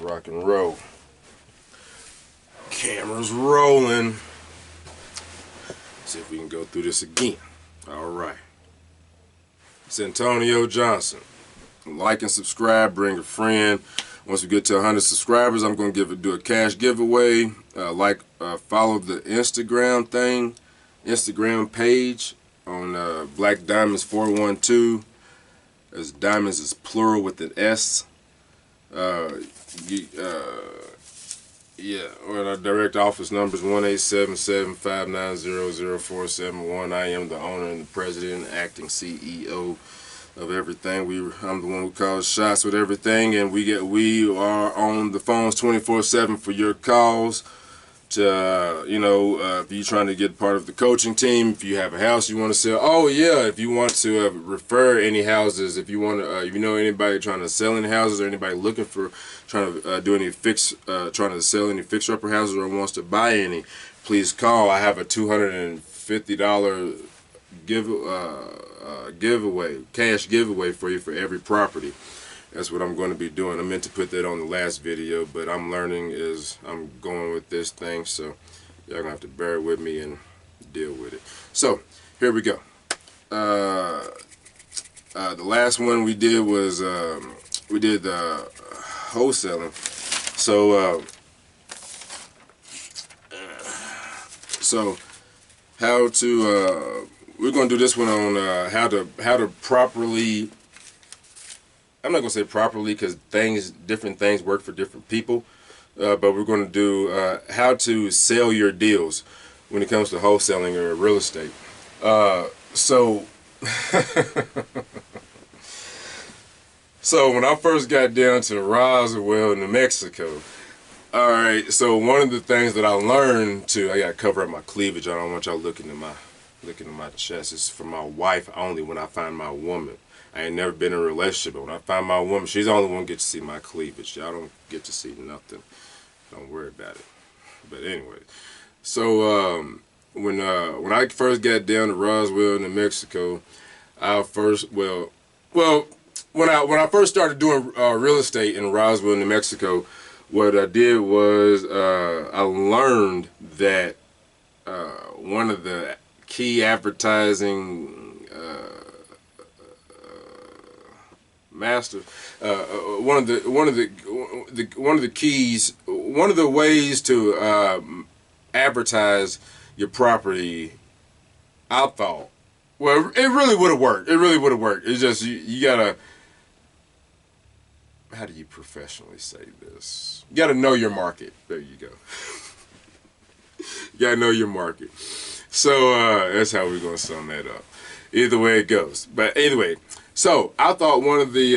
Rock and roll. Camera's rolling. See if we can go through this again. Alright. It's Antonio Johnson. Like and subscribe, bring a friend. Once we get to 100 subscribers, I'm going to do a cash giveaway. Follow the Instagram page on Black Diamonds 412. As diamonds is plural with an S. Yeah, well, our direct office number is 1-877-590-0471. I am the owner and the president and acting CEO of everything. I'm the one who calls shots with everything, and we are on the phones 24/7 for your calls. To if you're trying to get part of the coaching team, if you have a house you want to sell, oh yeah, if you want to refer any houses, if you want to, if you know anybody trying to sell any houses, or anybody looking for trying to trying to sell any fixer-upper houses, or wants to buy any, please call. I have a $250 cash giveaway for you for every property. That's what I'm going to be doing. I meant to put that on the last video, but I'm learning as I'm going with this thing, so y'all gonna have to bear with me and deal with it. So here we go. The last one we did was we did the wholesaling. So how to we're gonna do this one on how to properly. I'm not gonna say properly because different things work for different people, but we're gonna do how to sell your deals when it comes to wholesaling or real estate. So when I first got down to Roswell, New Mexico, all right. So one of the things that I learned I gotta cover up my cleavage. I don't want y'all looking at my chest. It's for my wife only. When I find my woman. I ain't never been in a relationship, but when I find my woman, she's the only one who gets to see my cleavage. Y'all don't get to see nothing. Don't worry about it. But anyway, so when I first got down to Roswell, New Mexico, when I first started doing real estate in Roswell, New Mexico, what I did was I learned that one of the key advertising one of the ways to advertise your property, I thought, well, it really would have worked. It's just you gotta, how do you professionally say this? You gotta know your market. There you go. You gotta know your market. So that's how we're gonna sum that up. Either way it goes. But anyway. So I thought one of the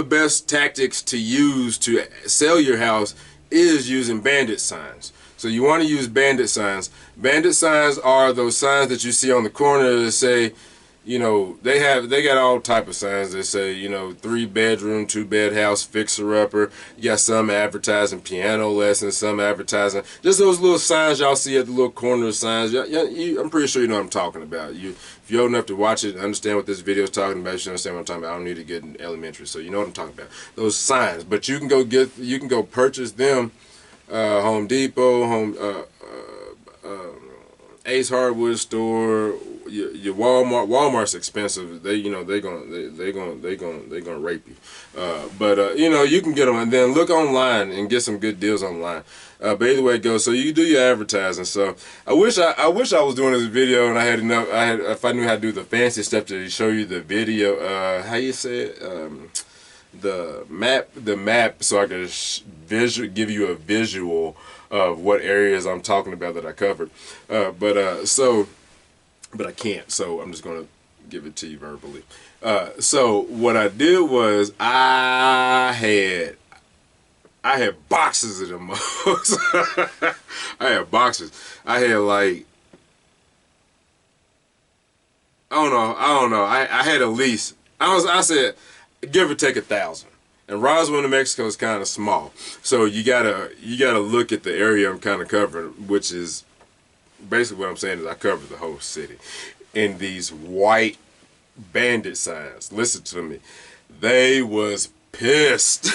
best tactics to use to sell your house is using bandit signs. So you want to use bandit signs. Bandit signs are those signs that you see on the corner that say, they got all type of signs that say, 3-bedroom, 2-bed house, fixer-upper. You got some advertising piano lessons, some advertising just those little signs y'all see at the little corner signs. I'm pretty sure you know what I'm talking about. If you're old enough to watch it and understand what this video is talking about, you should understand what I'm talking about. I don't need to get in elementary, so you know what I'm talking about. Those signs, but you can go purchase them, Home Depot, Ace Hardware store. Your Walmart's expensive. They're gonna rape you. You can get them, and then look online and get some good deals online. But either way it goes, so you do your advertising. So I wish I was doing this video and I had enough. If I knew how to do the fancy stuff to show you the video. How you say it? The map, so I could give you a visual of what areas I'm talking about that I covered. But I can't, so I'm just going to give it to you verbally. So what I did was I had boxes of them. I had boxes. I had like, I don't know. I had at least, I said, give or take 1,000. And Roswell, New Mexico is kind of small. So you gotta look at the area I'm kind of covering, which is basically what I'm saying is I covered the whole city in these white bandit signs. Listen to me. They was pissed.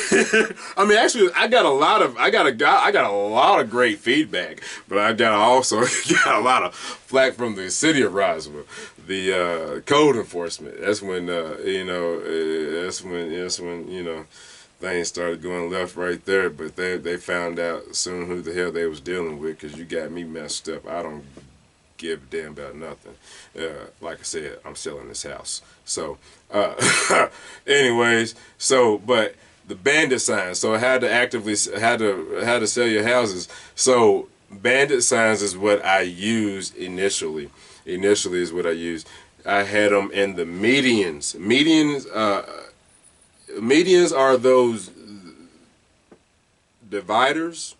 I mean, actually, I got a lot of great feedback, but I got also got a lot of flack from the city of Roswell, the code enforcement. That's when that's when things started going left right there. But they found out soon who the hell they was dealing with, because you got me messed up. I don't give a damn about nothing. Like I said, I'm selling this house. So, anyways, but the bandit signs. So I had to actively had to sell your houses. So bandit signs is what I used initially. Initially is what I used. I had them in the medians. Medians are those dividers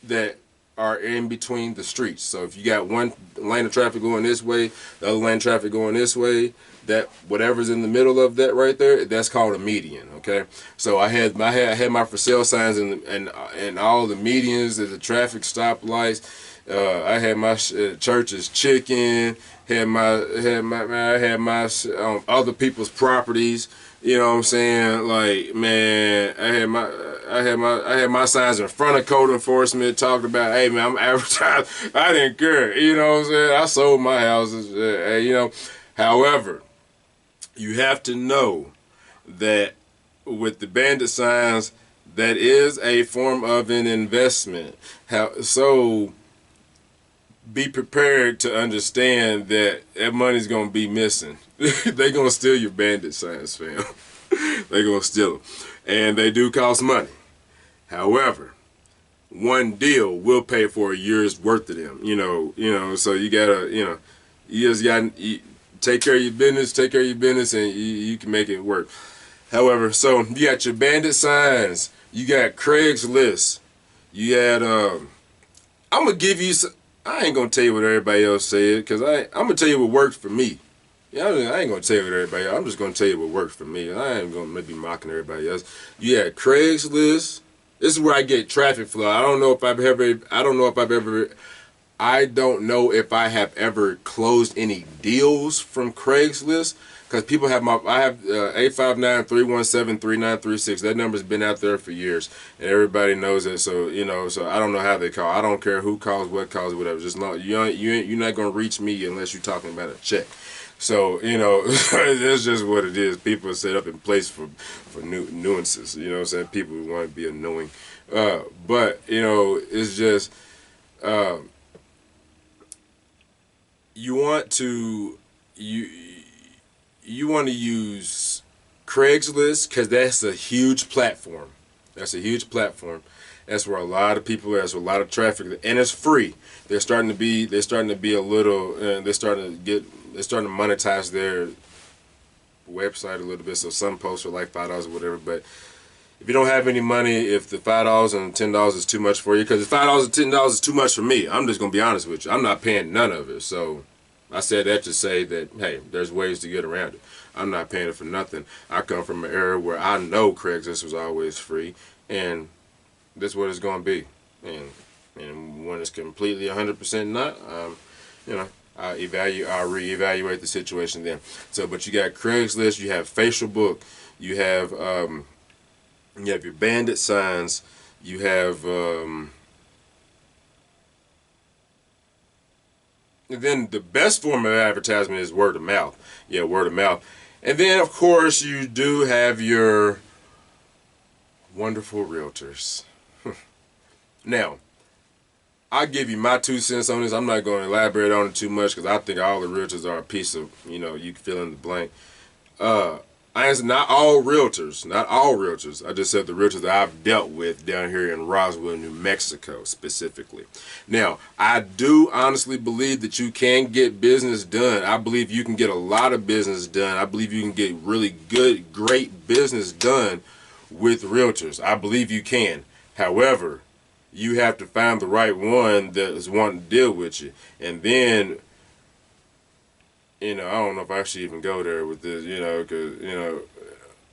that are in between the streets. So if you got one lane of traffic going this way, the other lane of traffic going this way, that whatever's in the middle of that right there, that's called a median. Okay, so I had my for sale signs and all the medians, the traffic stoplights. I had my church's chicken. I had my other people's properties. You know what I'm saying? Like, man, I had my signs in front of code enforcement, talked about, hey man, I'm advertising. I didn't care. You know what I'm saying? I sold my houses. However, you have to know that with the bandit signs, that is a form of an investment. So be prepared to understand that money's gonna be missing. They're gonna steal your bandit signs, fam. They're gonna steal them, and they do cost money. However, one deal will pay for a year's worth of them. So you gotta, you just gotta take care of your business, and you can make it work. However, so you got your bandit signs, you got Craigslist, you had I'm gonna give you some. I ain't gonna tell you what everybody else said, because I'm gonna tell you what worked for me. Yeah, I ain't gonna tell you what everybody else. I'm just gonna tell you what worked for me. I ain't gonna be mocking everybody else. You had Craigslist. This is where I get traffic flow. I don't know if I have ever closed any deals from Craigslist, because people have I have 859-317-3936. That number's been out there for years, and everybody knows it. So so I don't know how they call. I don't care who calls, what calls, whatever. Just not you're not gonna reach me unless you're talking about a check. So that's just what it is. People are set up in place for nuances. You know what I'm saying? People want to be annoying, but it's just you want to use Craigslist, because that's a huge platform. That's a huge platform. That's where a lot of people are. That's where a lot of traffic, and it's free. They're starting to be a little. They're starting to monetize their website a little bit. So some posts are like $5 or whatever. But if you don't have any money, if the $5 and $10 is too much for you, because the $5 and $10 is too much for me, I'm just gonna be honest with you. I'm not paying none of it. So I said that to say that, hey, there's ways to get around it. I'm not paying it for nothing. I come from an era where I know Craigslist was always free, and this is what it's going to be. And when it's completely 100% not, I'll reevaluate the situation then. So, but you got Craigslist, you have FacialBook, you have your bandit signs, you have and then the best form of advertisement is word of mouth. Yeah, word of mouth. And then, of course, you do have your wonderful realtors. Now, I'll give you my 2 cents on this. I'm not going to elaborate on it too much, because I think all the realtors are a piece of, you can fill in the blank. I answer not all realtors. I just said the realtors that I've dealt with down here in Roswell, New Mexico, specifically. Now, I do honestly believe that you can get business done. I believe you can get a lot of business done. I believe you can get really good, great business done with realtors. I believe you can. However, you have to find the right one that is wanting to deal with you. And then, I don't know if I should even go there with this, because,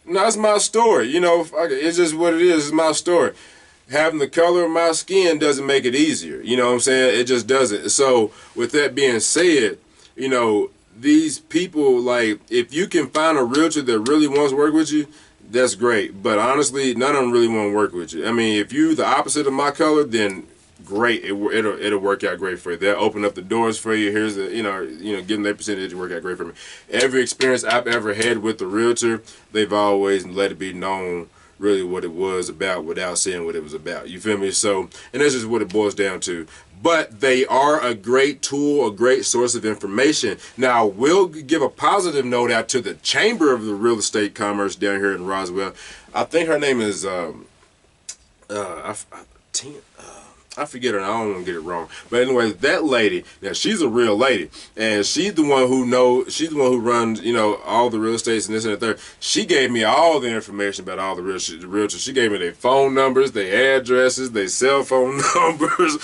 no, it's my story. It's just what it is. It's my story. Having the color of my skin doesn't make it easier. You know what I'm saying? It just doesn't. So, with that being said, these people, like, if you can find a realtor that really wants to work with you, that's great. But honestly, none of them really want to work with you. I mean, if you the opposite of my color, then great. It'll work out great for you. They'll open up the doors for you. Here's the give them their percentage to work out great for me. Every experience I've ever had with the realtor, they've always let it be known really what it was about without saying what it was about. You feel me? So, and that's just what it boils down to. But they are a great tool, a great source of information. Now, we'll give a positive note out to the Chamber of the Real Estate Commerce down here in Roswell. I think her name is I forget her, and I don't want to get it wrong. But anyway, that lady, now she's a real lady, and she's the one who runs, all the real estates and this and that third. She gave me all the information about all the realtors. She gave me their phone numbers, their addresses, their cell phone numbers,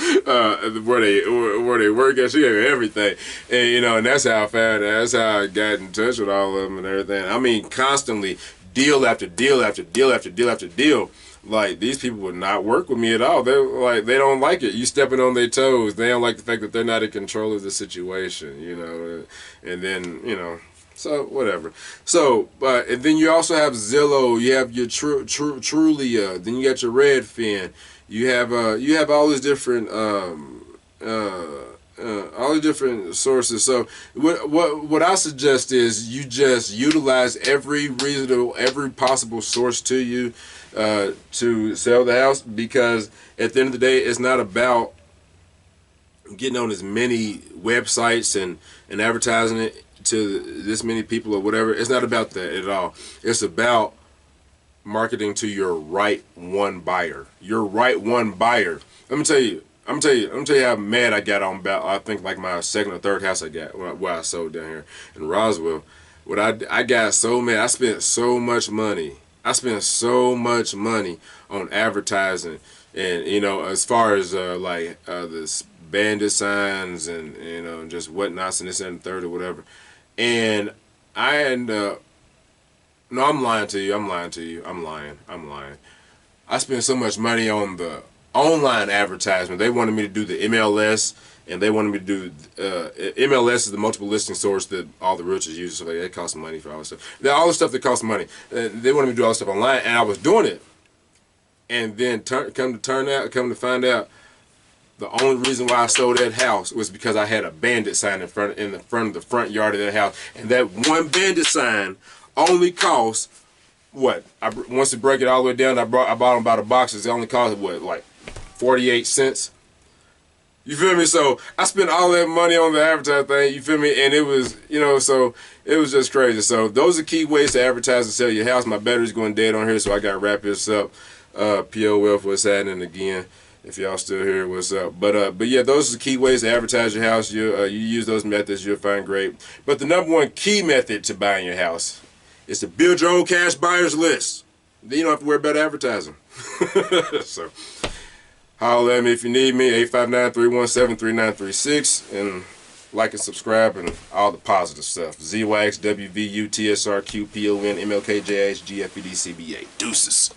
where they work at. She gave me everything, and that's how I got in touch with all of them and everything. I mean, constantly, deal after deal after deal after deal after deal. Like, these people would not work with me at all. They don't like it. You stepping on their toes. They don't like the fact that they're not in control of the situation, and then, so whatever. So, and then you also have Zillow. You have your Trulia. Then you got your Redfin. You have all these different sources. So what I suggest is you just utilize every possible source to you to sell the house, because at the end of the day, it's not about getting on as many websites and advertising it to this many people or whatever. It's not about that at all. It's about marketing to your right one buyer. Your right one buyer. Let me tell you how mad I got on about, I think, like my second or third house I got where I sold down here in Roswell. I got so mad. I spent so much money on advertising, and as far as this bandit signs and just whatnots and this and the third or whatever. And I end up, no, I'm lying to you. I'm lying. I spent so much money on the online advertisement. They wanted me to do the MLS, and they wanted me to do MLS is the multiple listing source that all the realtors use. So it costs money for all this stuff. All the stuff that costs money. They wanted me to do all this stuff online, and I was doing it. And then come to find out, the only reason why I sold that house was because I had a bandit sign in the front yard of that house, and that one bandit sign only cost what? Once you break it all the way down, I bought them by the boxes. It only cost what, like 48 cents. You feel me? So I spent all that money on the advertising thing, you feel me? And it was, so it was just crazy. So those are key ways to advertise and sell your house. My battery's going dead on here, so I got to wrap this up. POF, what's happening again? If y'all still here, what's up? But yeah, those are the key ways to advertise your house. You use those methods, you'll find great. But the number one key method to buying your house is to build your own cash buyers list. Then you don't have to worry about advertising. So holler at me if you need me, 859-317-3936, and like and subscribe and all the positive stuff. ZYX, WVU, TSRQ, PON, MLK, JH, GFED, CBA. Deuces.